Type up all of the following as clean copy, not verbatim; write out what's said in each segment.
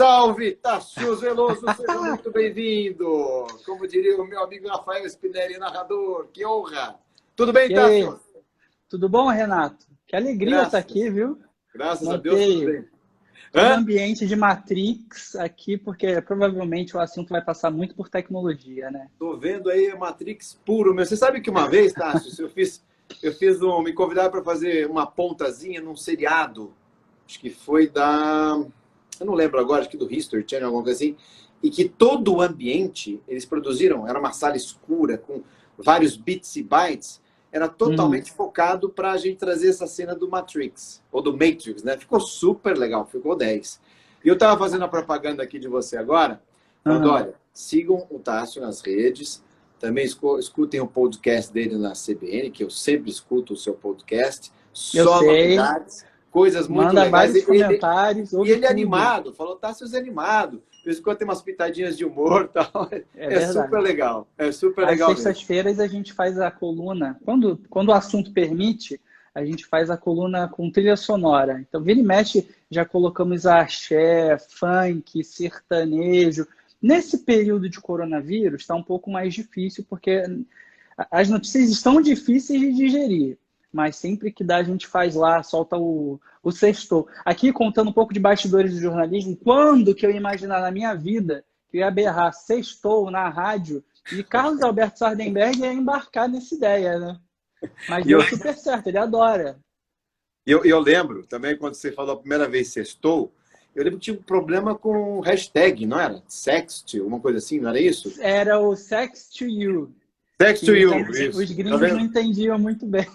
Salve, Tássio Veloso, seja muito bem-vindo. Como diria o meu amigo Rafael Spinelli, narrador, que honra. Tudo bem, E aí, Tássio? tudo bom, Renato? Que alegria estar Graças, aqui, viu? graças a Deus, tudo Montei bem. todo o Hã? ambiente de Matrix aqui, porque provavelmente o assunto vai passar muito por tecnologia, né? Tô vendo aí Matrix puro, meu. Você sabe que uma vez, Tássio, me convidaram para fazer uma pontazinha num seriado, acho que foi eu não lembro agora, acho que do History Channel, alguma coisa assim, e que todo o ambiente eles produziram, era uma sala escura, com vários bits e bytes, era Uhum. totalmente focado para a gente trazer essa cena do Matrix, ou do Matrix, né? Ficou super legal, ficou 10. E eu estava fazendo a propaganda aqui de você agora, falando, Aham. olha, sigam o Tássio nas redes, também escutem o podcast dele na CBN, que eu sempre escuto o seu podcast, Eu só sei, novidades, coisas muito manda legais. vários comentários, E ouve ele é tudo. animado, falou, Tássio é animado. De vez em quando tem umas pitadinhas de humor e tal. É É super verdade. legal, é super Às legal mesmo. sextas-feiras a gente faz a coluna, quando o assunto permite, a gente faz a coluna com trilha sonora. Então, vira e mexe, já colocamos axé, funk, sertanejo. Nesse período de coronavírus, está um pouco mais difícil, porque as notícias estão difíceis de digerir. Mas sempre que dá, a gente faz lá, solta o sextou. Aqui, contando um pouco de bastidores do jornalismo, quando que eu ia imaginar na minha vida que eu ia berrar sextou na rádio e Carlos Alberto Sardenberg ia embarcar nessa ideia, né? Mas E eu, deu super certo, ele adora. eu lembro também, quando você falou a primeira vez sextou, eu lembro que tinha um problema com hashtag, não era? Sext, alguma coisa assim, não era isso? Era o Sex to You, Sex to que you, os isso. Tá gringos não vendo? entendiam muito bem.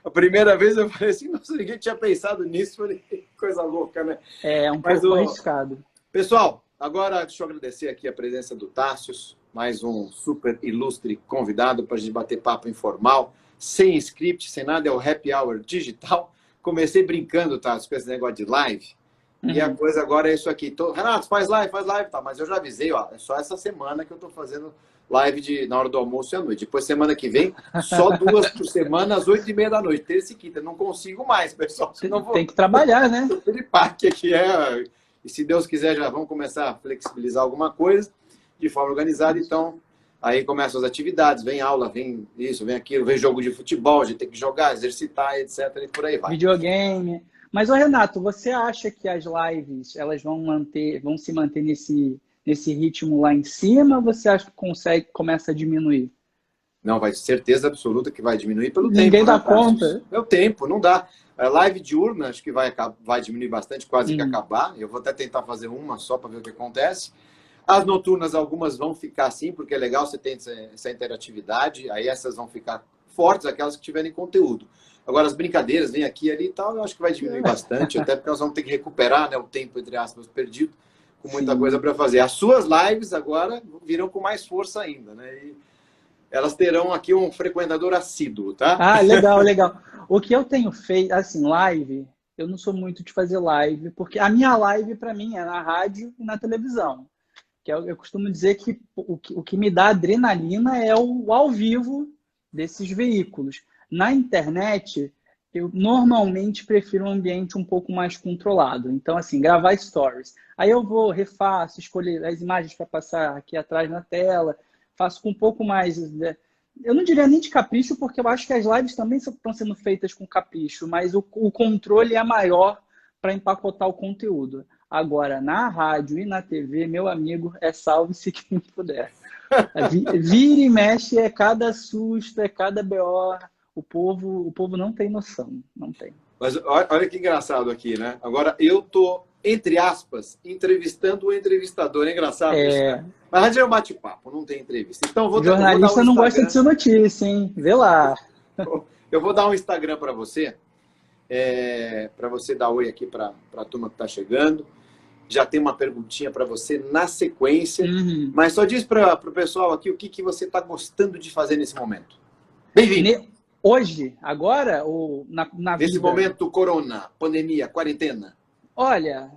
A primeira vez eu falei assim, nossa, ninguém tinha pensado nisso. Falei, que coisa louca, né? É um Mas pouco o, arriscado. Pessoal, agora deixa eu agradecer aqui a presença do Tássios, mais um super ilustre convidado para a gente bater papo informal, sem script, sem nada, é o Happy Hour digital. Comecei brincando, Tássio, com esse negócio de live, e a Uhum. coisa agora é isso aqui. Renato, faz live, tá? Mas eu já avisei, ó, é só essa semana que eu estou fazendo live na hora do almoço e à noite. Depois, semana que vem, só 2 por semana, às 8h30 da noite, terça e quinta. Não consigo mais, pessoal, senão eu Tem vou que trabalhar, né? piripaque aqui e se Deus quiser já vamos começar a flexibilizar alguma coisa de forma organizada, então aí começam as atividades, vem aula, vem isso, vem aquilo, vem jogo de futebol, a gente tem que jogar, exercitar, etc, e por aí vai. Videogame. Mas, ô Renato, você acha que as lives elas vão se manter nesse ritmo lá em cima, ou você acha que começa a diminuir? Não, vai certeza absoluta que vai diminuir pelo Ninguém tempo, dá né, Tarsis? conta. É o tempo, não dá. A live diurna acho que vai diminuir bastante, quase que Hum, acabar. Eu vou até tentar fazer uma só para ver o que acontece. As noturnas, algumas vão ficar assim, porque é legal, você tem essa interatividade, aí essas vão ficar fortes, aquelas que tiverem conteúdo. Agora, as brincadeiras, vem aqui e ali e tal, eu acho que vai diminuir bastante, até porque nós vamos ter que recuperar, né, o tempo, entre aspas, perdido, com muita coisa sim. para fazer. As suas lives agora virão com mais força ainda, né? E elas terão aqui um frequentador assíduo, tá? Ah, legal, legal. O que eu tenho feito, assim, live, eu não sou muito de fazer live, porque a minha live, para mim, é na rádio e na televisão. Eu costumo dizer que o que me dá adrenalina é o ao vivo desses veículos. Na internet, eu normalmente prefiro um ambiente um pouco mais controlado. Então, assim, gravar stories. Aí eu vou, refaço, escolher as imagens para passar aqui atrás na tela, faço com um pouco mais, né? Eu não diria nem de capricho, porque eu acho que as lives também estão sendo feitas com capricho, mas o controle é maior para empacotar o conteúdo. Agora, na rádio e na TV, meu amigo, é salve-se quem puder. Vira e mexe, é cada susto, é cada BO. O povo não tem noção, não tem. Mas olha que engraçado aqui, né? Agora eu tô, entre aspas, entrevistando o entrevistador. É engraçado isso, né? É, Mas rádio é um bate-papo, não tem entrevista. Então eu vou dar um jornalista não gosta de Instagram. ser notícia, hein? Vê lá. Eu vou dar um Instagram para você, para você dar oi aqui para a turma que está chegando. Já tem uma perguntinha para você na sequência. Uhum. Mas só diz para o pessoal aqui o que você está gostando de fazer nesse momento. Bem-vindo! Hoje, agora, ou na Nesse vida? momento, corona, pandemia, quarentena. Olha,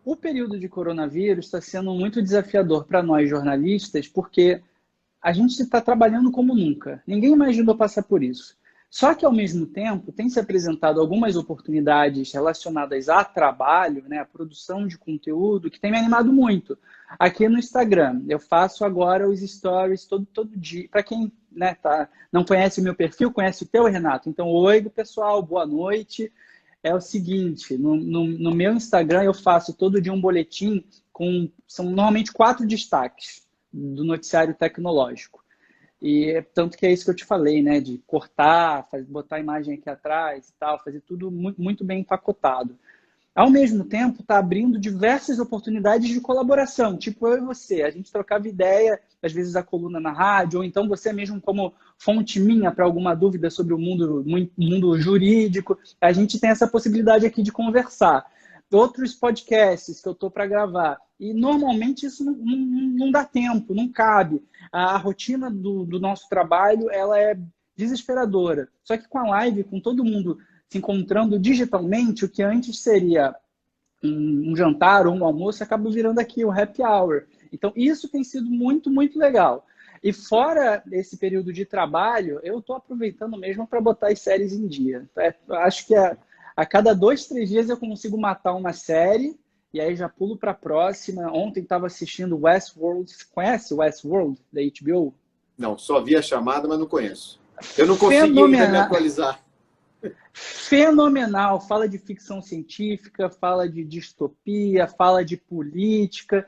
o período de coronavírus está sendo muito desafiador para nós jornalistas, porque a gente está trabalhando como nunca. Ninguém imaginou passar por isso. Só que, ao mesmo tempo, tem se apresentado algumas oportunidades relacionadas a trabalho, né, a produção de conteúdo, que tem me animado muito. Aqui no Instagram, eu faço agora os stories todo dia. Para quem, né, não conhece o meu perfil, conhece o teu, Renato. Então, oi, pessoal, boa noite. É o seguinte, no meu Instagram eu faço todo dia um boletim são normalmente 4 destaques do noticiário tecnológico. E tanto que é isso que eu te falei, né? De cortar, botar a imagem aqui atrás e tal, fazer tudo muito, muito bem empacotado. Ao mesmo tempo, está abrindo diversas oportunidades de colaboração, tipo eu e você. A gente trocava ideia, às vezes a coluna na rádio, ou então você mesmo como fonte minha para alguma dúvida sobre o mundo jurídico. A gente tem essa possibilidade aqui de conversar. Outros podcasts que eu estou para gravar. E normalmente isso não dá tempo, não cabe. A rotina do nosso trabalho ela é desesperadora. Só que com a live, com todo mundo se encontrando digitalmente, o que antes seria um jantar ou um almoço, acaba virando aqui o happy hour. Então, isso tem sido muito, muito legal. E fora esse período de trabalho, eu estou aproveitando mesmo para botar as séries em dia. Acho que a cada 2, 3 dias eu consigo matar uma série e aí já pulo para a próxima. Ontem estava assistindo Westworld. Você conhece Westworld, da HBO? Não, só vi a chamada, mas não conheço. Eu não consegui ainda me atualizar. Fenomenal. Fala de ficção científica, fala de distopia, fala de política,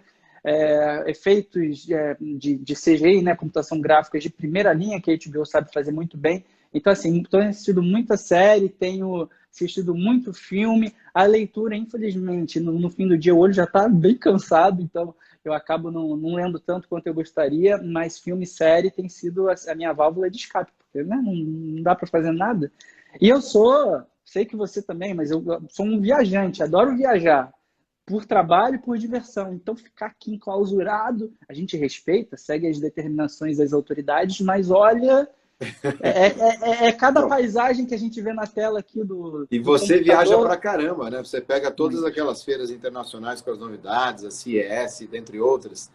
efeitos de CGI, né, computação gráfica de primeira linha, que a HBO sabe fazer muito bem. Então, assim, estou assistindo muita série, tenho assistido muito filme. A leitura, infelizmente, no fim do dia, o olho já está bem cansado, então eu acabo não lendo tanto quanto eu gostaria, mas filme e série tem sido a minha válvula de escape, porque né, não dá para fazer nada. E eu sei que você também, mas eu sou um viajante, adoro viajar por trabalho e por diversão. Então, ficar aqui enclausurado, a gente respeita, segue as determinações das autoridades, mas olha, cada paisagem que a gente vê na tela aqui do E você viaja pra caramba, né? Você pega todas aquelas feiras internacionais com as novidades, a CES, dentre outras.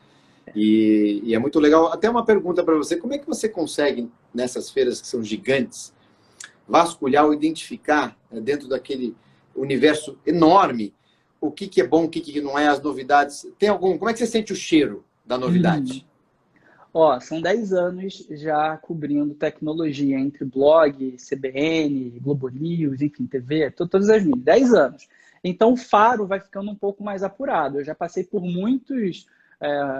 E é muito legal. Até uma pergunta para você, como é que você consegue, nessas feiras que são gigantes, vasculhar ou identificar dentro daquele universo enorme o que é bom, o que não é, as novidades? Como é que você sente o cheiro da novidade? São 10 anos já cobrindo tecnologia entre blog, CBN, Globo News, enfim, TV, todas as mídias. 10 anos. Então o faro vai ficando um pouco mais apurado. Eu já passei por muitos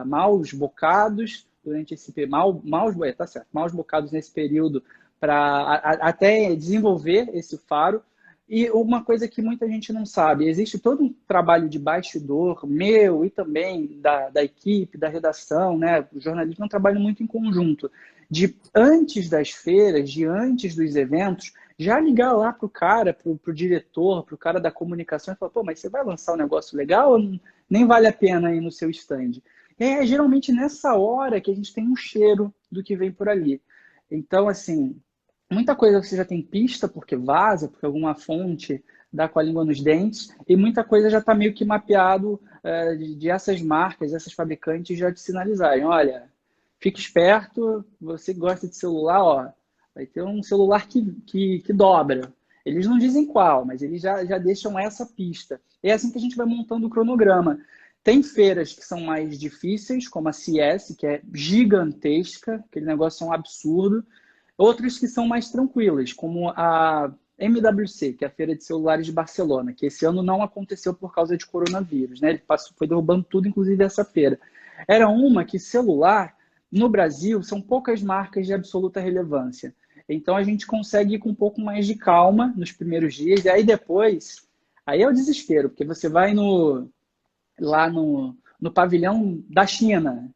maus bocados durante esse período, maus bocados nesse período para até desenvolver esse faro. E uma coisa que muita gente não sabe, existe todo um trabalho de bastidor, meu e também da equipe, da redação, né? O jornalismo é um trabalho muito em conjunto, de antes das feiras, de antes dos eventos, já ligar lá para o cara, para o diretor, para o cara da comunicação e falar, pô, mas você vai lançar um negócio legal ou nem vale a pena ir no seu stand? E é geralmente nessa hora que a gente tem um cheiro do que vem por ali. Então, assim, muita coisa você já tem pista, porque vaza, porque alguma fonte dá com a língua nos dentes, e muita coisa já está meio que mapeado de essas marcas, essas fabricantes já te sinalizarem. Olha, fique esperto, você gosta de celular, ó, vai ter um celular que dobra. Eles não dizem qual, mas eles já deixam essa pista. É assim que a gente vai montando o cronograma. Tem feiras que são mais difíceis, como a CES, que é gigantesca, aquele negócio é um absurdo. Outras que são mais tranquilas, como a MWC, que é a Feira de Celulares de Barcelona, que esse ano não aconteceu por causa de coronavírus, né? Ele foi derrubando tudo, inclusive essa feira. Era uma que celular, no Brasil, são poucas marcas de absoluta relevância. Então a gente consegue ir com um pouco mais de calma nos primeiros dias, e aí depois, aí é o desespero, porque você vai lá no pavilhão da China,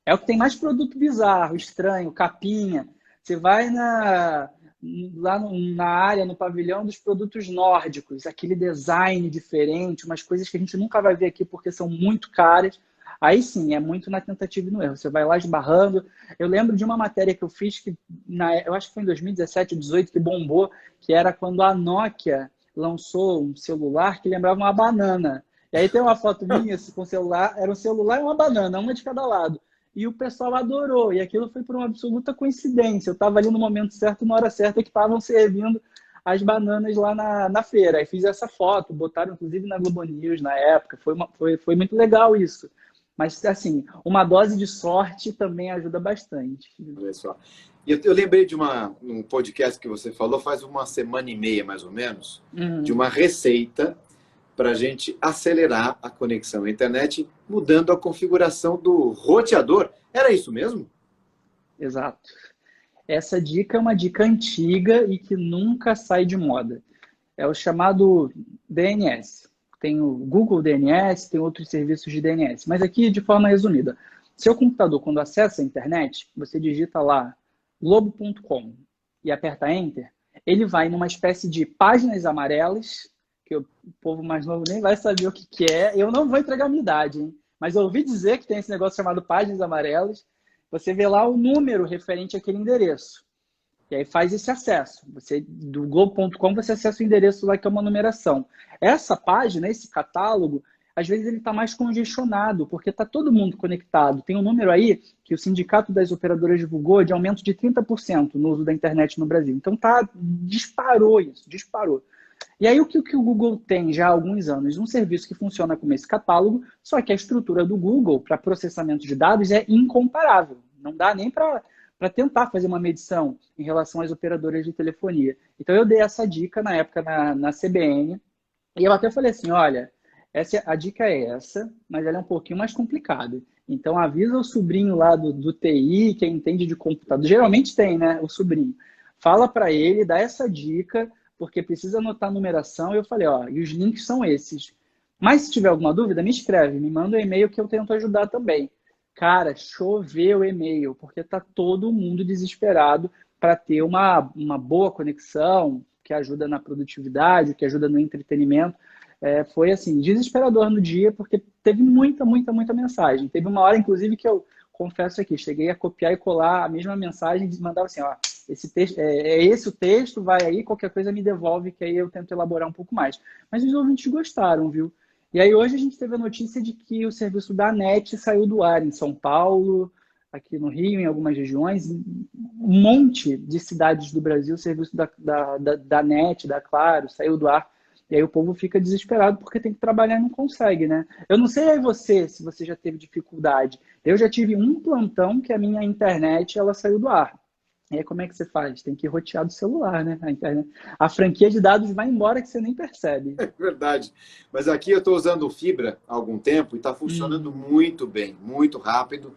é o que tem mais produto bizarro, estranho, capinha. Você vai lá na área, no pavilhão dos produtos nórdicos, aquele design diferente, umas coisas que a gente nunca vai ver aqui porque são muito caras. Aí sim, é muito na tentativa e no erro. Você vai lá esbarrando. Eu lembro de uma matéria que eu fiz, eu acho que foi em 2017, 2018, que bombou, que era quando a Nokia lançou um celular que lembrava uma banana. E aí tem uma foto minha com o celular, era um celular e uma banana, uma de cada lado. e o pessoal adorou. E aquilo foi por uma absoluta coincidência. Eu estava ali no momento certo, na hora certa, que estavam servindo as bananas lá na feira. Aí fiz essa foto, botaram inclusive na Globo News na época. Foi muito legal isso. Mas, assim, uma dose de sorte também ajuda bastante. Olha só. E eu lembrei de um podcast que você falou faz uma semana e meia, mais ou menos, de uma receita para a gente acelerar a conexão à internet, mudando a configuração do roteador. Era isso mesmo? Exato. Essa dica é uma dica antiga e que nunca sai de moda. É o chamado DNS. Tem o Google DNS, tem outros serviços de DNS. Mas aqui, de forma resumida, seu computador, quando acessa a internet, você digita lá globo.com e aperta Enter, ele vai numa espécie de páginas amarelas, que o povo mais novo nem vai saber o que é. Eu não vou entregar a minha idade, hein? Mas eu ouvi dizer que tem esse negócio chamado páginas amarelas. Você vê lá o número referente àquele endereço. E aí faz esse acesso. Do Globo.com você acessa o endereço lá que é uma numeração. Essa página, esse catálogo, às vezes ele está mais congestionado, porque está todo mundo conectado. Tem um número aí que o Sindicato das Operadoras divulgou de aumento de 30% no uso da internet no Brasil. Então disparou isso, disparou. E aí o que o Google tem já há alguns anos? Um serviço que funciona como esse catálogo, só que a estrutura do Google para processamento de dados é incomparável. Não dá nem para tentar fazer uma medição em relação às operadoras de telefonia. Então eu dei essa dica na época na CBN, e eu até falei assim, olha, a dica é essa, mas ela é um pouquinho mais complicada. Então avisa o sobrinho lá do TI, quem entende de computador, geralmente tem, né, o sobrinho. Fala para ele, dá essa dica, porque precisa anotar a numeração. E eu falei, ó, e os links são esses. Mas se tiver alguma dúvida, me escreve, me manda um e-mail que eu tento ajudar também. Cara, choveu e-mail, porque tá todo mundo desesperado para ter uma boa conexão, que ajuda na produtividade, que ajuda no entretenimento. Foi assim, desesperador no dia, porque teve muita mensagem. Teve uma hora, inclusive, que eu confesso aqui, cheguei a copiar e colar a mesma mensagem e mandava assim, ó, esse texto, esse o texto, vai aí, qualquer coisa me devolve, que aí eu tento elaborar um pouco mais. Mas os ouvintes gostaram, viu? E aí hoje a gente teve a notícia de que o serviço da NET saiu do ar em São Paulo, aqui no Rio, em algumas regiões, um monte de cidades do Brasil, o serviço da NET, da Claro, saiu do ar. E aí o povo fica desesperado porque tem que trabalhar e não consegue, né? Eu não sei aí você, se você já teve dificuldade. Eu já tive um plantão que a minha internet ela saiu do ar. E aí como é que você faz? Tem que rotear do celular, né? A internet. A franquia de dados vai embora que você nem percebe. É verdade. Mas aqui eu estou usando fibra há algum tempo e está funcionando muito bem, muito rápido.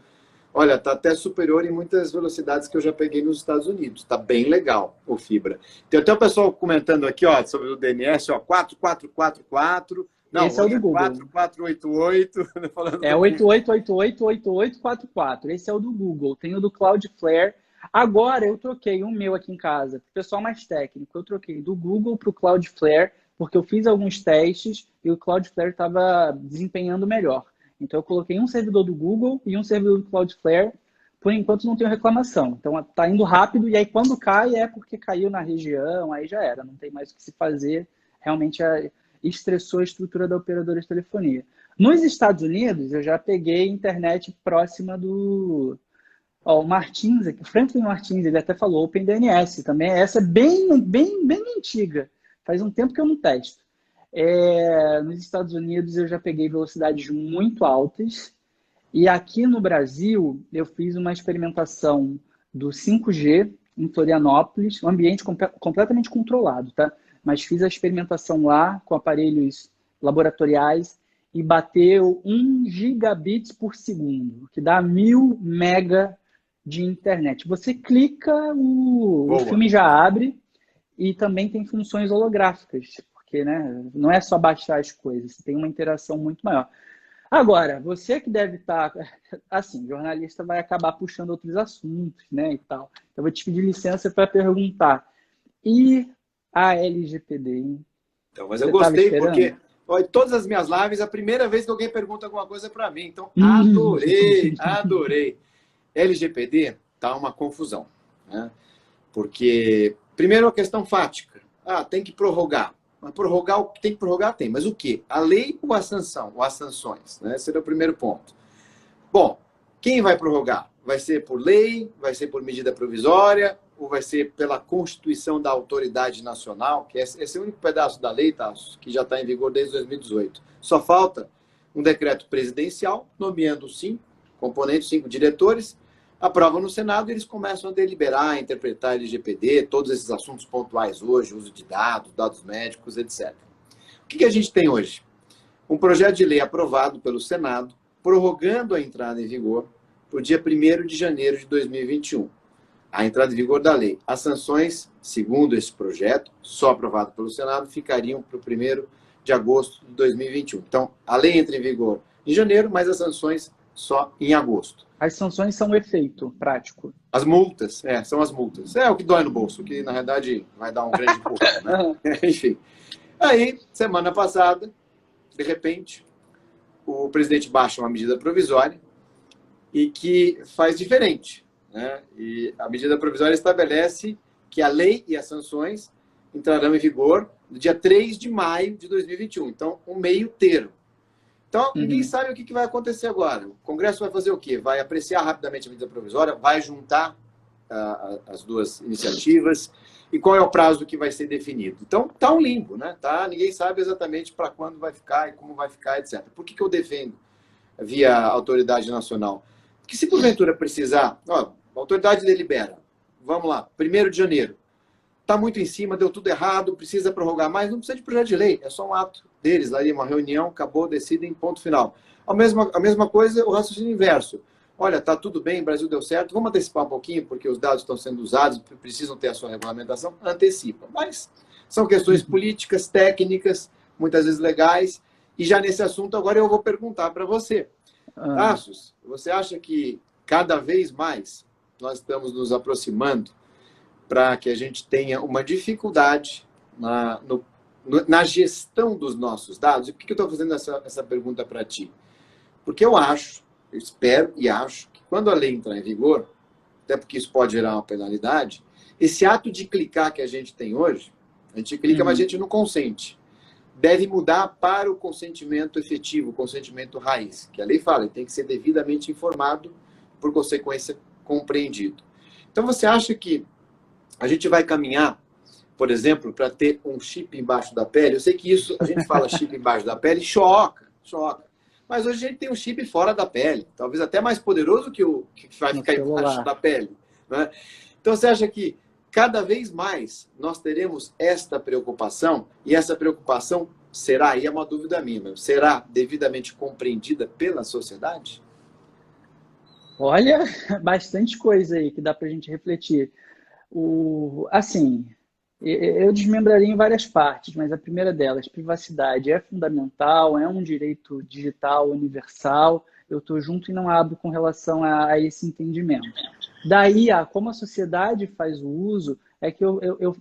Olha, está até superior em muitas velocidades que eu já peguei nos Estados Unidos. Está bem legal o fibra. Tem até o pessoal comentando aqui, ó, sobre o DNS, ó, 4444. Não, esse é o do Google. 4488. Falando é 88888844. Esse é o do Google. Tem o do Cloudflare. Agora eu troquei o meu aqui em casa. Para o pessoal mais técnico, eu troquei do Google para o Cloudflare, porque eu fiz alguns testes e o Cloudflare estava desempenhando melhor. Então eu coloquei um servidor do Google e um servidor do Cloudflare. Por enquanto não tenho reclamação. Então está indo rápido e aí quando cai é porque caiu na região, aí já era. Não tem mais o que se fazer. Realmente estressou a estrutura da operadora de telefonia. Nos Estados Unidos eu já peguei internet próxima do... Ó, o Martins, aqui, o Franklin Martins, ele até falou OpenDNS também. Essa é bem antiga. Faz um tempo que eu não testo. Nos Estados Unidos eu já peguei velocidades muito altas. E aqui no Brasil eu fiz uma experimentação do 5G em Florianópolis, um ambiente completamente controlado, tá? Mas fiz a experimentação lá com aparelhos laboratoriais e bateu 1 gigabits por segundo, que dá 1000 mega de internet. Você clica, o filme já abre e também tem funções holográficas, porque né, não é só baixar as coisas, tem uma interação muito maior. Agora, você que deve estar... Assim, jornalista vai acabar puxando outros assuntos, né, e tal. Eu vou te pedir licença para perguntar. E a LGPD, hein? Então, mas eu gostei porque... Olha, todas as minhas lives, a primeira vez que alguém pergunta alguma coisa para mim. Então, adorei. LGPD tá uma confusão, né? Porque, primeiro, a questão fática. Tem que prorrogar. Mas prorrogar, o que tem que prorrogar tem. Mas o quê? A lei ou a sanção? Ou as sanções, né? Esse era o primeiro ponto. Bom, Quem vai prorrogar? Vai ser por lei, vai ser por medida provisória, ou vai ser pela Constituição da Autoridade Nacional, que esse é o único pedaço da lei, Tasso, que já está em vigor desde 2018. Só falta um decreto presidencial, nomeando 5 componentes, 5 diretores, aprova no Senado e eles começam a deliberar, a interpretar LGPD, todos esses assuntos pontuais hoje, uso de dados, dados médicos, etc. O que a gente tem hoje? Um projeto de lei aprovado pelo Senado, prorrogando a entrada em vigor para o dia 1º de janeiro de 2021. A entrada em vigor da lei. As sanções, segundo esse projeto, só aprovado pelo Senado, ficariam para o 1º de agosto de 2021. Então, a lei entra em vigor em janeiro, mas as sanções só em agosto. As sanções são o efeito prático. As multas, são as multas. É o que dói no bolso, que na verdade vai dar um grande empurrão, né? Enfim. Aí, semana passada, de repente, o presidente baixa uma medida provisória e que faz diferente, né? E a medida provisória estabelece que a lei e as sanções entrarão em vigor no dia 3 de maio de 2021. Então, um meio termo. Então, ninguém sabe o que vai acontecer agora. O Congresso vai fazer o quê? Vai apreciar rapidamente a medida provisória, vai juntar as duas iniciativas e qual é o prazo que vai ser definido. Então, está um limbo, né? Ninguém sabe exatamente para quando vai ficar e como vai ficar, etc. Por que eu defendo via autoridade nacional? Porque se porventura precisar, a autoridade delibera, vamos lá, 1º de janeiro, está muito em cima, deu tudo errado, precisa prorrogar mais, não precisa de projeto de lei, é só um ato deles, lá uma reunião, acabou, decidem, ponto final. A mesma coisa, o raciocínio inverso. Olha, está tudo bem, o Brasil deu certo, vamos antecipar um pouquinho, porque os dados estão sendo usados, precisam ter a sua regulamentação, antecipa. Mas são questões políticas, técnicas, muitas vezes legais, e já nesse assunto agora eu vou perguntar para você. Tassos, você acha que cada vez mais nós estamos nos aproximando para que a gente tenha uma dificuldade na gestão dos nossos dados? E por que eu estou fazendo essa pergunta para ti? Porque eu espero e acho que quando a lei entrar em vigor, até porque isso pode gerar uma penalidade, esse ato de clicar que a gente tem hoje, a gente clica, mas a gente não consente. Deve mudar para o consentimento efetivo, o consentimento raiz, que a lei fala, ele tem que ser devidamente informado, por consequência, compreendido. Então, você acha que a gente vai caminhar, por exemplo, para ter um chip embaixo da pele? Eu sei que isso, a gente fala chip embaixo da pele, choca. Mas hoje a gente tem um chip fora da pele, talvez até mais poderoso que o que vai ficar embaixo da pele, né? Então, você acha que cada vez mais nós teremos esta preocupação, e essa preocupação será, e é uma dúvida minha, será devidamente compreendida pela sociedade? Olha, bastante coisa aí que dá para a gente refletir. Assim, eu desmembraria em várias partes, mas a primeira delas, privacidade, é fundamental, é um direito digital universal. Eu estou junto e não abro com relação a esse entendimento. Daí, como a sociedade faz o uso, é que eu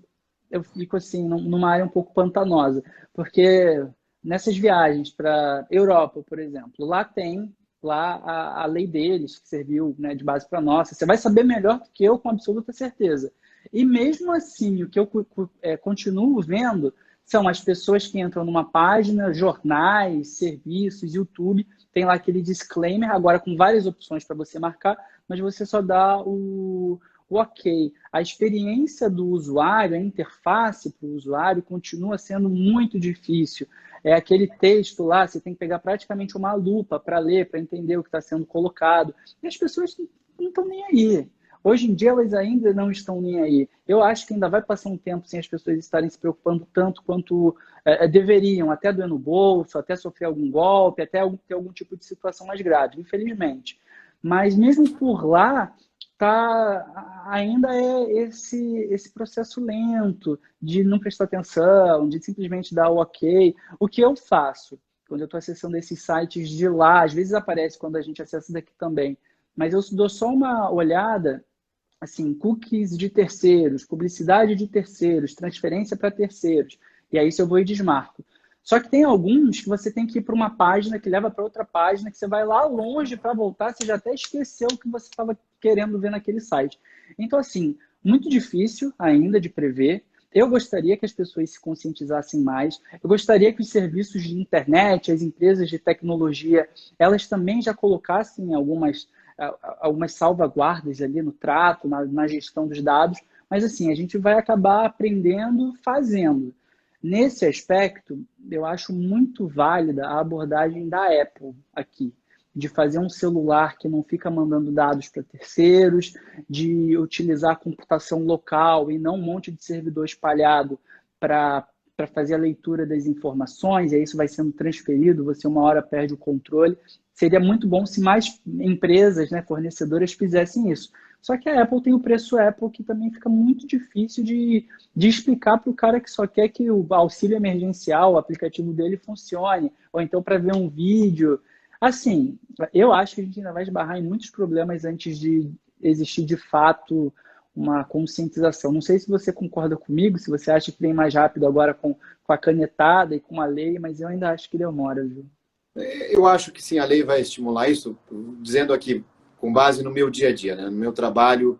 fico assim, numa área um pouco pantanosa, porque nessas viagens para Europa, por exemplo, lá tem a lei deles, que serviu, né, de base para a nossa. Você vai saber melhor do que eu, com absoluta certeza. E mesmo assim, o que eu continuo vendo são as pessoas que entram numa página, jornais, serviços, YouTube, tem lá aquele disclaimer, agora com várias opções para você marcar, mas você só dá o ok. A experiência do usuário, a interface para o usuário continua sendo muito difícil. É aquele texto lá, você tem que pegar praticamente uma lupa para ler, para entender o que está sendo colocado. E as pessoas não estão nem aí. Hoje em dia, elas ainda não estão nem aí. Eu acho que ainda vai passar um tempo sem as pessoas estarem se preocupando tanto quanto deveriam, até doer no bolso, até sofrer algum golpe, até ter algum tipo de situação mais grave, infelizmente. Mas mesmo por lá, ainda é esse processo lento de não prestar atenção, de simplesmente dar o ok. O que eu faço quando eu estou acessando esses sites de lá, às vezes aparece quando a gente acessa daqui também, mas eu dou só uma olhada, assim, cookies de terceiros, publicidade de terceiros, transferência para terceiros, e aí se eu vou e desmarco. Só que tem alguns que você tem que ir para uma página que leva para outra página, que você vai lá longe para voltar, você já até esqueceu o que você estava querendo ver naquele site. Então, assim, muito difícil ainda de prever. Eu gostaria que as pessoas se conscientizassem mais. Eu gostaria que os serviços de internet, as empresas de tecnologia, elas também já colocassem algumas algumas salvaguardas ali no trato, na gestão dos dados, mas assim, a gente vai acabar aprendendo fazendo. Nesse aspecto, eu acho muito válida a abordagem da Apple aqui, de fazer um celular que não fica mandando dados para terceiros, de utilizar a computação local e não um monte de servidor espalhado para fazer a leitura das informações, e aí isso vai sendo transferido, você uma hora perde o controle. Seria muito bom se mais empresas, né, fornecedoras fizessem isso. Só que a Apple tem o preço Apple, que também fica muito difícil de explicar para o cara que só quer que o auxílio emergencial, o aplicativo dele funcione, ou então para ver um vídeo. Assim, eu acho que a gente ainda vai esbarrar em muitos problemas antes de existir de fato uma conscientização. Não sei se você concorda comigo, se você acha que vem mais rápido agora com a canetada e com a lei, mas eu ainda acho que demora, viu? Eu acho que sim, a lei vai estimular isso, dizendo aqui, com base no meu dia a dia, né, no meu trabalho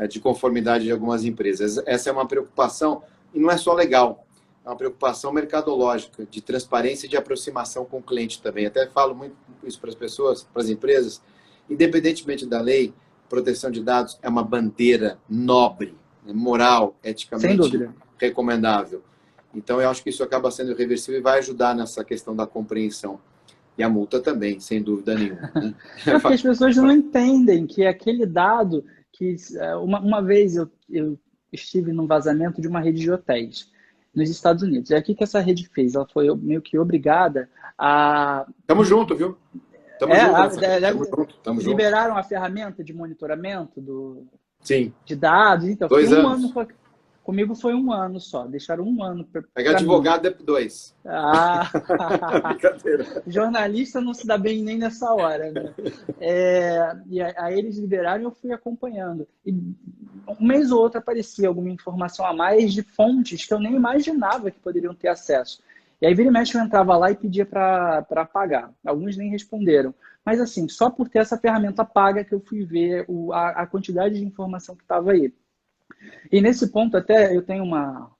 de conformidade de algumas empresas. Essa é uma preocupação, e não é só legal, é uma preocupação mercadológica, de transparência e de aproximação com o cliente também. Até falo muito isso para as pessoas, para as empresas, independentemente da lei, proteção de dados é uma bandeira nobre, moral, Sem eticamente dúvida. recomendável. Então, eu acho que isso acaba sendo irreversível e vai ajudar nessa questão da compreensão. E a multa também, sem dúvida nenhuma. Né? É porque as pessoas não entendem que aquele dado que uma vez eu estive num vazamento de uma rede de hotéis nos Estados Unidos. E aí, o que essa rede fez? Ela foi meio que obrigada a... Tamo junto, viu? Tamo junto. Tamo junto. Liberaram a ferramenta de monitoramento Sim. de dados. Então, 2 anos. Comigo foi 1 ano só. Deixaram 1 ano. Pega advogado é 2. Ah, Brincadeira. jornalista não se dá bem nem nessa hora, né? E aí eles liberaram e eu fui acompanhando. E um mês ou outro aparecia alguma informação a mais de fontes que eu nem imaginava que poderiam ter acesso. E aí vira e mexe eu entrava lá e pedia para apagar. Alguns nem responderam. Mas assim, só por ter essa ferramenta paga que eu fui ver a quantidade de informação que estava aí. E nesse ponto até eu tenho uma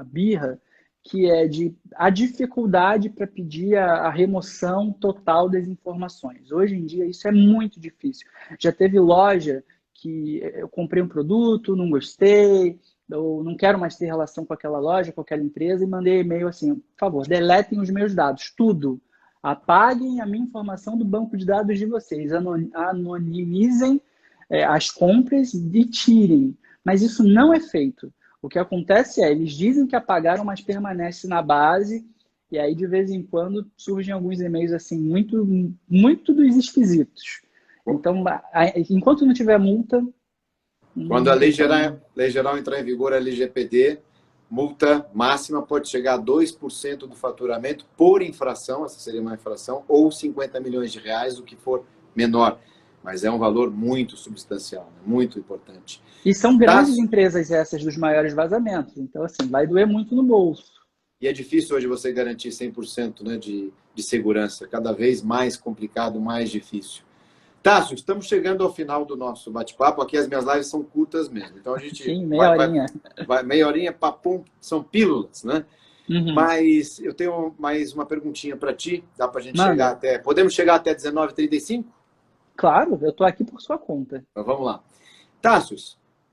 birra que é a dificuldade para pedir a remoção total das informações. Hoje em dia isso é muito difícil. Já teve loja que eu comprei um produto, não gostei, eu não quero mais ter relação com aquela loja, com aquela empresa, e mandei e-mail assim, por favor, deletem os meus dados, tudo. Apaguem a minha informação do banco de dados de vocês, anonimizem as compras e tirem. Mas isso não é feito. O que acontece é, eles dizem que apagaram, mas permanece na base, e aí de vez em quando surgem alguns e-mails assim, muito, muito dos esquisitos. Então, enquanto não tiver multa... Quando a lei geral entrar em vigor, a LGPD, multa máxima pode chegar a 2% do faturamento por infração, essa seria uma infração, ou 50 milhões de reais, o que for menor. Mas é um valor muito substancial, né? Muito importante. E são grandes empresas essas dos maiores vazamentos. Então, assim, vai doer muito no bolso. E é difícil hoje você garantir 100%, né, de segurança. Cada vez mais complicado, mais difícil. Tássio, estamos chegando ao final do nosso bate-papo. Aqui as minhas lives são curtas mesmo. Então a gente... Sim, meia horinha. Meia horinha, papum, são pílulas, né? Uhum. Mas eu tenho mais uma perguntinha para ti. Dá para a gente chegar até... Podemos chegar até 19h35? Claro, eu estou aqui por sua conta. Então vamos lá. Tássio,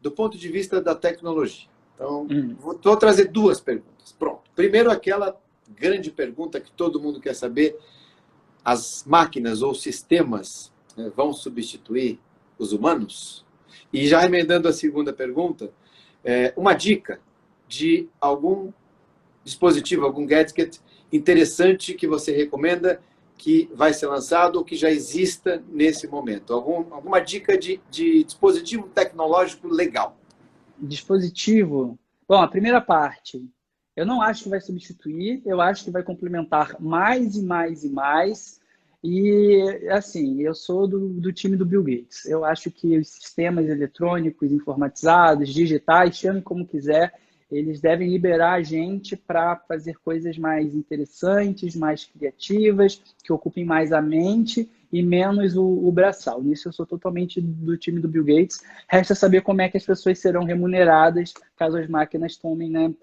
do ponto de vista da tecnologia. Então, vou trazer 2 perguntas. Pronto. Primeiro, aquela grande pergunta que todo mundo quer saber. As máquinas ou sistemas vão substituir os humanos? E já emendando a segunda pergunta, uma dica de algum dispositivo, algum gadget interessante que você recomenda que vai ser lançado ou que já exista nesse momento? Alguma dica de dispositivo tecnológico legal? Dispositivo. Bom, a primeira parte, eu não acho que vai substituir, eu acho que vai complementar mais e mais e mais. E, assim, eu sou do time do Bill Gates. Eu acho que os sistemas eletrônicos, informatizados, digitais, chame como quiser, eles devem liberar a gente para fazer coisas mais interessantes, mais criativas, que ocupem mais a mente e menos o braçal. Nisso eu sou totalmente do time do Bill Gates. Resta saber como é que as pessoas serão remuneradas caso as máquinas tomem, né,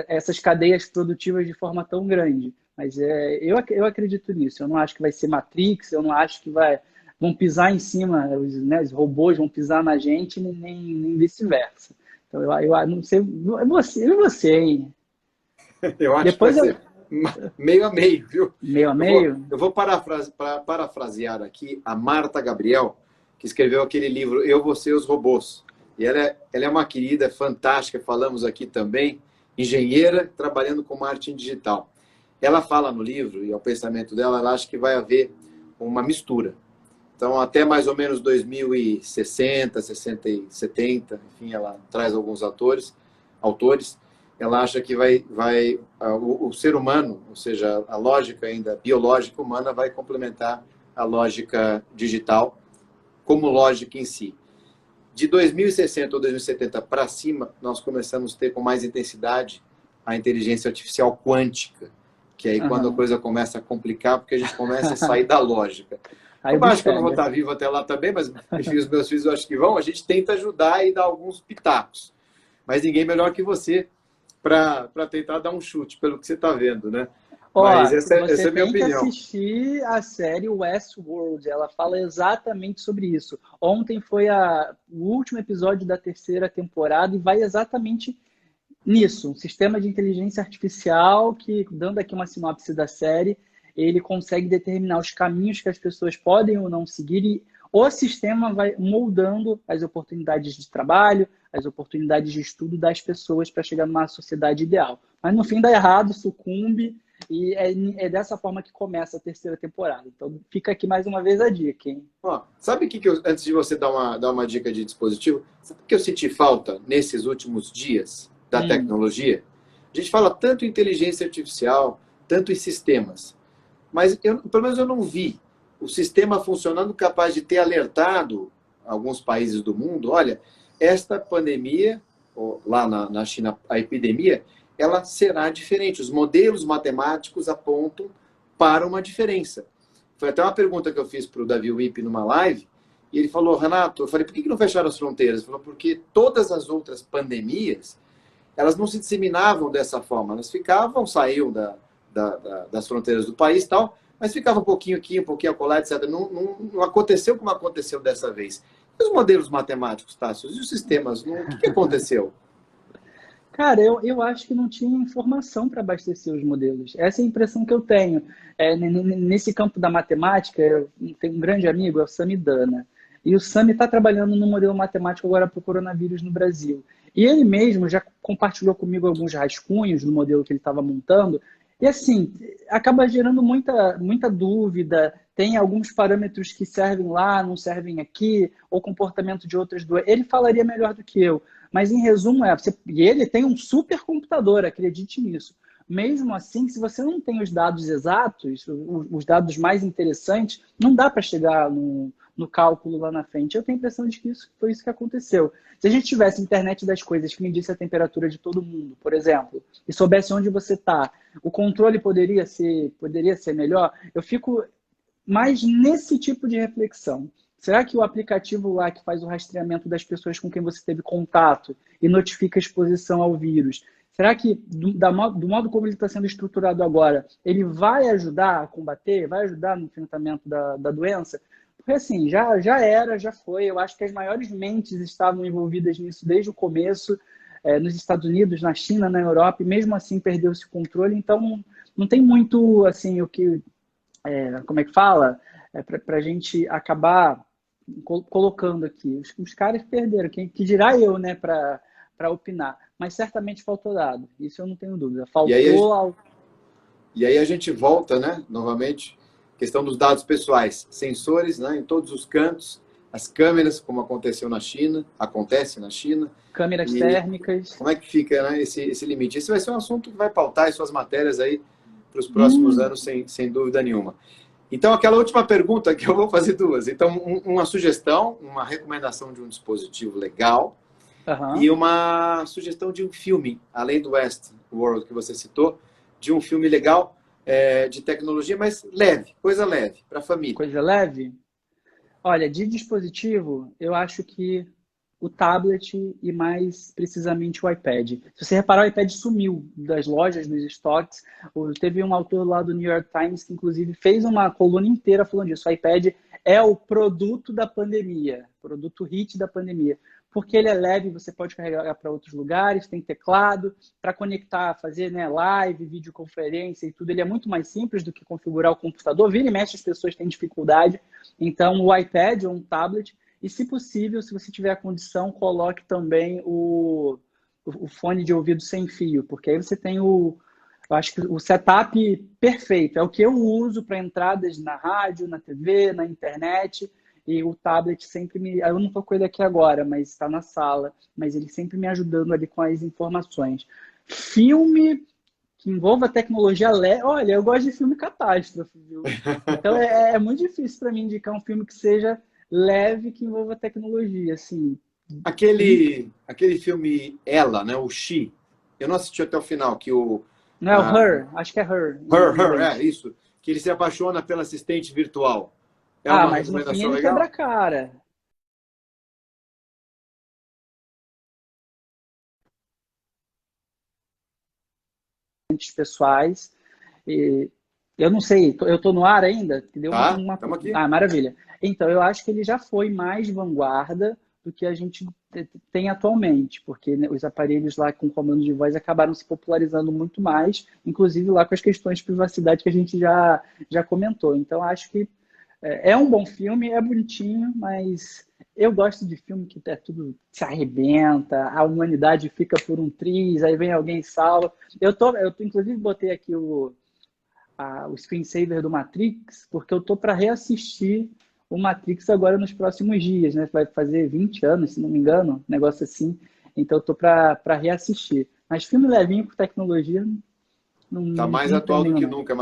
essas cadeias produtivas de forma tão grande. Mas eu acredito nisso. Eu não acho que vai ser Matrix, eu não acho que vai vão pisar em cima, né, os robôs vão pisar na gente, nem vice-versa. Então, eu não sei, é você, hein? Eu acho que vai Depois eu, ser meio a meio, viu? meio a meio, Eu vou parafrasear aqui a Marta Gabriel, que escreveu aquele livro Eu, Você e os Robôs. E ela é uma querida, fantástica, falamos aqui também, engenheira, trabalhando com marketing digital. Ela fala no livro, e é o pensamento dela, ela acha que vai haver uma mistura. Então, até mais ou menos 2060, 60 e 70, enfim, ela traz alguns autores, ela acha que o ser humano, ou seja, a lógica ainda biológica humana vai complementar a lógica digital como lógica em si. De 2060 ou 2070 para cima, nós começamos a ter com mais intensidade a inteligência artificial quântica, que é aí quando a coisa começa a complicar, porque a gente começa a sair da lógica. Aí Eu o acho bicho que eu não vou pega. estar vivo até lá também, mas os meus filhos eu acho que vão. A gente tenta ajudar e dar alguns pitacos. Mas ninguém melhor que você para tentar dar um chute, pelo que você está vendo, né? Ó, Mas essa você é a minha tem que opinião. assistir a série Westworld. Ela fala exatamente sobre isso. Ontem foi o último episódio da terceira temporada e vai exatamente nisso. Um sistema de inteligência artificial que, dando aqui uma sinopse da série, ele consegue determinar os caminhos que as pessoas podem ou não seguir e o sistema vai moldando as oportunidades de trabalho, as oportunidades de estudo das pessoas para chegar numa sociedade ideal. Mas no fim dá errado, sucumbe, e é dessa forma que começa a terceira temporada. Então fica aqui mais uma vez a dica, hein? Ó, sabe o que antes de você dar uma dica de dispositivo, sabe o que eu senti falta nesses últimos dias da tecnologia? A gente fala tanto em inteligência artificial, tanto em sistemas, mas pelo menos eu não vi o sistema funcionando capaz de ter alertado alguns países do mundo, olha, esta pandemia, lá na China, a epidemia, ela será diferente. Os modelos matemáticos apontam para uma diferença. Foi até uma pergunta que eu fiz para o Davi Wip numa live, e ele falou, Renato, eu falei, por que não fecharam as fronteiras? Ele falou, porque todas as outras pandemias, elas não se disseminavam dessa forma, elas saíam das fronteiras do país e tal, mas ficava um pouquinho aqui, um pouquinho acolá, etc. Não aconteceu como aconteceu dessa vez. E os modelos matemáticos, Tássio, e os sistemas, o que aconteceu? Cara, eu acho que não tinha informação para abastecer os modelos. Essa é a impressão que eu tenho. Nesse campo da matemática, eu tenho um grande amigo, é o Sami Dana. E o Sami está trabalhando no modelo matemático agora para o coronavírus no Brasil. E ele mesmo já compartilhou comigo alguns rascunhos do modelo que ele estava montando. E assim, acaba gerando muita dúvida. Tem alguns parâmetros que servem lá, não servem aqui, ou comportamento de outras duas. Ele falaria melhor do que eu. Mas, em resumo, e ele tem um supercomputador, acredite nisso. Mesmo assim, se você não tem os dados exatos, os dados mais interessantes, não dá para chegar no cálculo lá na frente. Eu tenho a impressão de que foi isso que aconteceu. Se a gente tivesse internet das coisas que medisse a temperatura de todo mundo, por exemplo, e soubesse onde você está, o controle poderia ser melhor, eu fico mais nesse tipo de reflexão. Será que o aplicativo lá que faz o rastreamento das pessoas com quem você teve contato e notifica a exposição ao vírus, será que, do modo como ele está sendo estruturado agora, ele vai ajudar a combater, vai ajudar no enfrentamento da doença? Porque assim, já foi. Eu acho que as maiores mentes estavam envolvidas nisso desde o começo, nos Estados Unidos, na China, na Europa, e mesmo assim perdeu-se o controle. Então, não tem muito, assim, o que... como é que fala? Para a gente acabar colocando aqui. Os caras perderam. Que dirá eu, né, para opinar? Mas certamente faltou dado. Isso eu não tenho dúvida. E aí a gente volta, né, novamente, questão dos dados pessoais. Sensores, né, em todos os cantos. As câmeras, como acontece na China. Câmeras térmicas. Como é que fica, né, esse limite? Esse vai ser um assunto que vai pautar as suas matérias aí para os próximos anos, sem dúvida nenhuma. Então, aquela última pergunta, que eu vou fazer duas. Então, uma sugestão, uma recomendação de um dispositivo legal e uma sugestão de um filme, além do Westworld que você citou, de um filme legal de tecnologia, mas leve, coisa leve, para a família. Coisa leve? Olha, de dispositivo, eu acho que o tablet e mais precisamente o iPad. Se você reparar, o iPad sumiu das lojas, dos estoques. Teve um autor lá do New York Times que inclusive fez uma coluna inteira falando disso. O iPad é o produto da pandemia, produto hit da pandemia. Porque ele é leve, você pode carregar para outros lugares, tem teclado, para conectar, fazer, né, live, videoconferência e tudo. Ele é muito mais simples do que configurar o computador. Vira e mexe, as pessoas têm dificuldade. Então, o iPad ou um tablet, e se possível, se você tiver a condição, coloque também o fone de ouvido sem fio, porque aí você tem eu acho que o setup perfeito. É o que eu uso para entradas na rádio, na TV, na internet. E o tablet sempre me... Eu não estou com ele aqui agora, mas está na sala. Mas ele sempre me ajudando ali com as informações. Filme que envolva tecnologia leve... Olha, eu gosto de filme catástrofe, viu? Então é muito difícil para mim indicar um filme que seja leve, que envolva tecnologia, assim. Aquele filme Ela, né? O She. Eu não assisti até o final, que o... Não é o Her? Acho que é Her. Her, isso. Que ele se apaixona pela assistente virtual. É Ah, uma mas no fim recomendação ele legal? quebra a cara. Pessoais. E eu não sei, eu tô no ar ainda? Deu Tá, estamos aqui. Ah, maravilha. Então, eu acho que ele já foi mais vanguarda do que a gente tem atualmente, porque né, os aparelhos lá com comando de voz acabaram se popularizando muito mais, inclusive lá com as questões de privacidade que a gente já comentou. Então, acho que é um bom filme, é bonitinho, mas eu gosto de filme que é tudo se arrebenta, a humanidade fica por um triz, aí vem alguém e salva. Inclusive, botei aqui o screensaver do Matrix, porque eu tô para reassistir o Matrix agora nos próximos dias, né? Vai fazer 20 anos, se não me engano, um negócio assim. Então, eu tô para reassistir. Mas filme levinho com tecnologia, Tá mais não tem atual do nenhum, que não. nunca,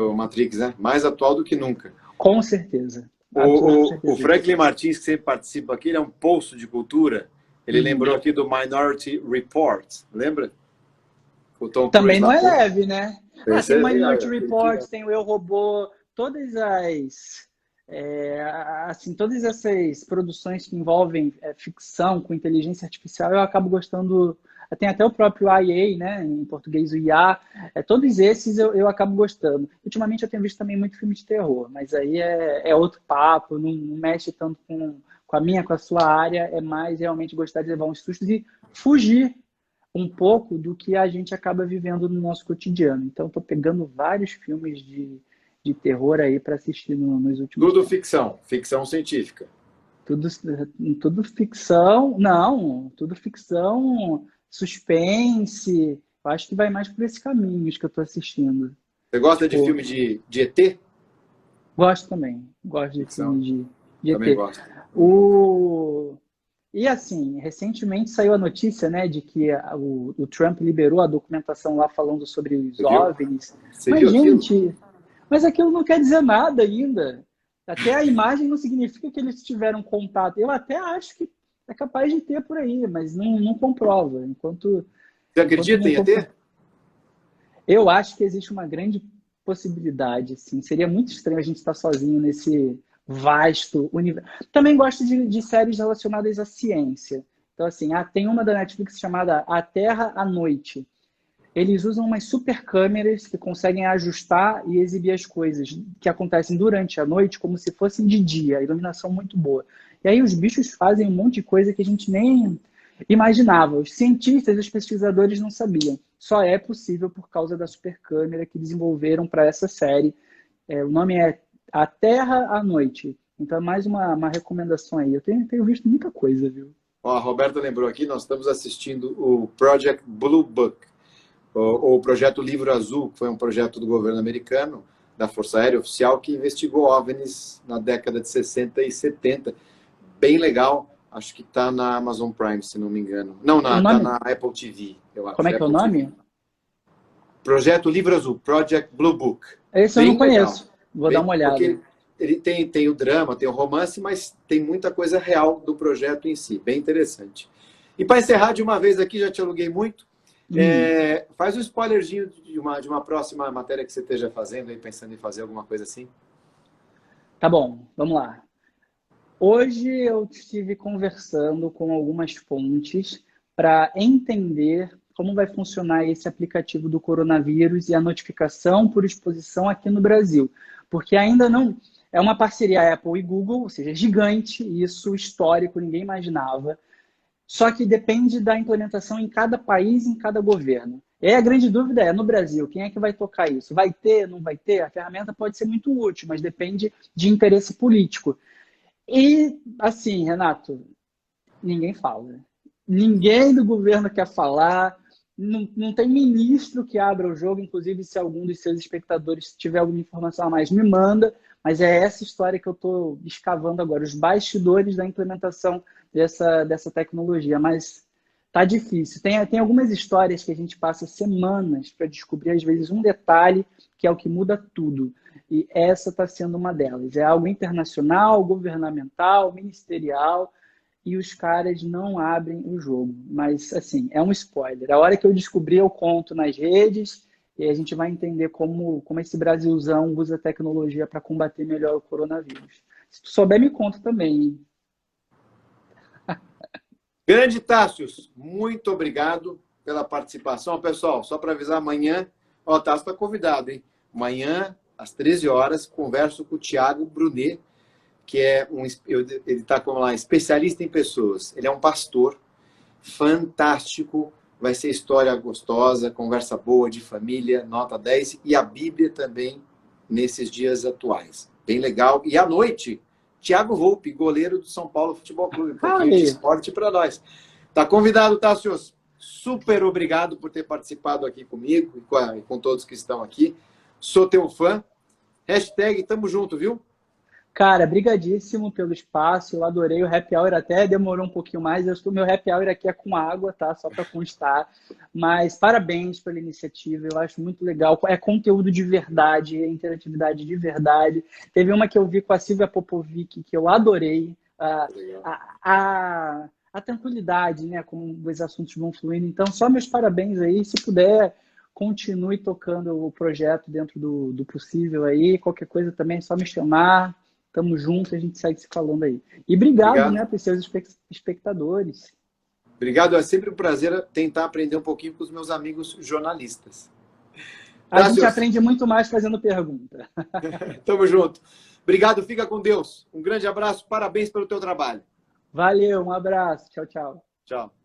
o Matrix, né? Mais atual do que nunca. Com certeza. Com O certeza. Franklin Martins, que sempre participa aqui, ele é um poço de cultura. Ele Uhum. lembrou aqui do Minority Report, lembra? O Tom Também Cruise não lá. é leve, né? Esse Tem é o legal, Minority Report, tem o Eu, Robô, todas as... assim, todas essas produções que envolvem ficção com inteligência artificial, eu acabo gostando. Tem até o próprio IA, né? Em português, o IA. Todos esses eu acabo gostando. Ultimamente eu tenho visto também muito filme de terror, mas aí é outro papo, não mexe tanto com a sua área, é mais realmente gostar de levar uns sustos e fugir um pouco do que a gente acaba vivendo no nosso cotidiano. Então, estou pegando vários filmes de terror aí para assistir nos últimos Tudo tempos. ficção, ficção científica. Tudo ficção, não, tudo ficção, suspense. Eu acho que vai mais por esse caminho que eu estou assistindo. Você gosta de Tipo, filme de ET? gosto também, gosto de Ficção. filme de Também ET. gosto. E assim, recentemente saiu a notícia, né, de que o Trump liberou a documentação lá falando sobre os Você viu? OVNIs. Você Mas, viu aquilo? gente, mas aquilo não quer dizer nada ainda. Até a imagem não significa que eles tiveram contato. Eu até acho que é capaz de ter por aí, mas não comprova. Você Enquanto acredita não em comprova. ET? Eu acho que existe uma grande possibilidade, sim. Seria muito estranho a gente estar sozinho nesse vasto universo. Também gosto de séries relacionadas à ciência. Então, assim, tem uma da Netflix chamada A Terra à Noite. Eles usam umas super câmeras que conseguem ajustar e exibir as coisas que acontecem durante a noite como se fossem de dia, a iluminação muito boa. E aí os bichos fazem um monte de coisa que a gente nem imaginava. Os cientistas, os pesquisadores não sabiam. Só é possível por causa da super câmera que desenvolveram para essa série. O nome é A Terra à Noite. Então é mais uma recomendação aí. Eu tenho visto muita coisa, viu? Ó, a Roberta lembrou aqui, nós estamos assistindo o Project Blue Book, o Projeto Livro Azul, que foi um projeto do governo americano, da Força Aérea Oficial, que investigou OVNIs na década de 60 e 70. Bem legal. Acho que está na Amazon Prime, se não me engano. Não, está na Apple TV, eu acho. Como é que é o Apple nome? TV. Projeto Livro Azul, Project Blue Book. Esse eu não conheço. Vou dar uma olhada. Porque ele tem o drama, tem o romance, mas tem muita coisa real do projeto em si. Bem interessante. E para encerrar de uma vez aqui, já te aluguei muito, faz um spoilerzinho de uma próxima matéria que você esteja fazendo, aí, pensando em fazer alguma coisa assim. Tá bom, vamos lá. Hoje eu estive conversando com algumas fontes para entender como vai funcionar esse aplicativo do coronavírus e a notificação por exposição aqui no Brasil. Porque ainda não... É uma parceria Apple e Google, ou seja, gigante, isso histórico, ninguém imaginava. Só que depende da implementação em cada país, em cada governo. E aí a grande dúvida é, no Brasil, quem é que vai tocar isso? Vai ter, não vai ter? A ferramenta pode ser muito útil, mas depende de interesse político. E, assim, Renato, ninguém fala. Ninguém do governo quer falar. Não tem ministro que abra o jogo, inclusive se algum dos seus espectadores tiver alguma informação a mais, me manda. Mas é essa história que eu estou escavando agora, os bastidores da implementação dessa tecnologia. Mas tá difícil. Tem algumas histórias que a gente passa semanas para descobrir, às vezes, um detalhe que é o que muda tudo. E essa está sendo uma delas. É algo internacional, governamental, ministerial, e os caras não abrem o jogo. Mas, assim, é um spoiler. A hora que eu descobrir, eu conto nas redes e a gente vai entender como esse Brasilzão usa a tecnologia para combater melhor o coronavírus. Se tu souber, me conta também, hein? Grande Tássius, muito obrigado pela participação. Pessoal, só para avisar, amanhã, o Tássio está convidado, hein? Amanhã, às 13 horas, converso com o Thiago Brunet, que é ele está como lá, especialista em pessoas. Ele é um pastor fantástico, vai ser história gostosa, conversa boa de família, nota 10, e a Bíblia também nesses dias atuais. Bem legal. E à noite, Thiago Volpe, goleiro do São Paulo Futebol Clube. Um pouquinho de esporte para nós. Tá convidado, Tássius. Super obrigado por ter participado aqui comigo e com todos que estão aqui. Sou teu fã. Hashtag tamo junto, viu? Cara, brigadíssimo pelo espaço, eu adorei o happy hour, até demorou um pouquinho mais, meu happy hour aqui é com água, tá? Só para constar, mas parabéns pela iniciativa, eu acho muito legal, é conteúdo de verdade, é interatividade de verdade. Teve uma que eu vi com a Silvia Popovic, que eu adorei, a tranquilidade, né, como os assuntos vão fluindo, então só meus parabéns aí, se puder, continue tocando o projeto dentro do possível aí, qualquer coisa também é só me chamar. Tamo junto, a gente segue se falando aí. E obrigado, né, para os seus espectadores. Obrigado, é sempre um prazer tentar aprender um pouquinho com os meus amigos jornalistas. A gente aprende muito mais fazendo pergunta. Tamo junto. Obrigado, fica com Deus. Um grande abraço, parabéns pelo teu trabalho. Valeu, um abraço. Tchau, tchau. Tchau.